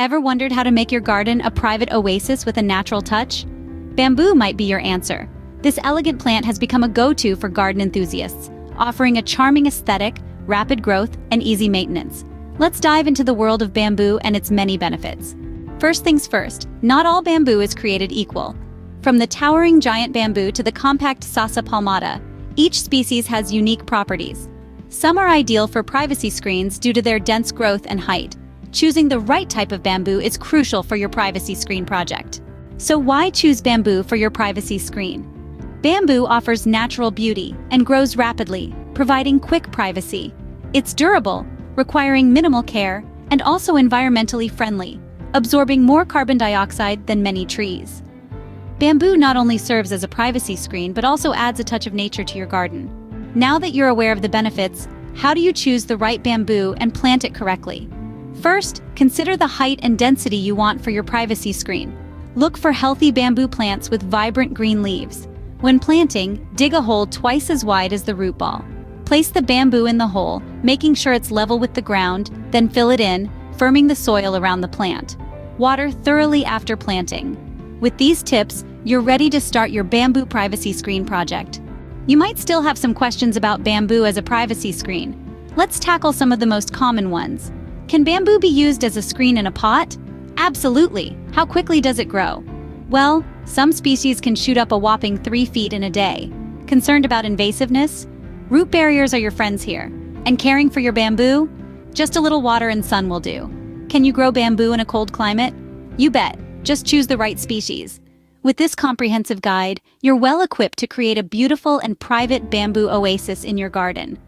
Ever wondered how to make your garden a private oasis with a natural touch? Bamboo might be your answer. This elegant plant has become a go-to for garden enthusiasts, offering a charming aesthetic, rapid growth, and easy maintenance. Let's dive into the world of bamboo and its many benefits. First things first, not all bamboo is created equal. From the towering giant bamboo to the compact Sasa palmata, each species has unique properties. Some are ideal for privacy screens due to their dense growth and height. Choosing the right type of bamboo is crucial for your privacy screen project. So why choose bamboo for your privacy screen? Bamboo offers natural beauty and grows rapidly, providing quick privacy. It's durable, requiring minimal care, and also environmentally friendly, absorbing more carbon dioxide than many trees. Bamboo not only serves as a privacy screen but also adds a touch of nature to your garden. Now that you're aware of the benefits, how do you choose the right bamboo and plant it correctly? First, consider the height and density you want for your privacy screen. Look for healthy bamboo plants with vibrant green leaves. When planting, dig a hole twice as wide as the root ball. Place the bamboo in the hole, making sure it's level with the ground, then fill it in, firming the soil around the plant. Water thoroughly after planting. With these tips, you're ready to start your bamboo privacy screen project. You might still have some questions about bamboo as a privacy screen. Let's tackle some of the most common ones. Can bamboo be used as a screen in a pot? Absolutely. How quickly does it grow? Well, some species can shoot up a whopping 3 feet in a day. Concerned about invasiveness? Root barriers are your friends here. And caring for your bamboo? Just a little water and sun will do. Can you grow bamboo in a cold climate? You bet. Just choose the right species. With this comprehensive guide, you're well equipped to create a beautiful and private bamboo oasis in your garden.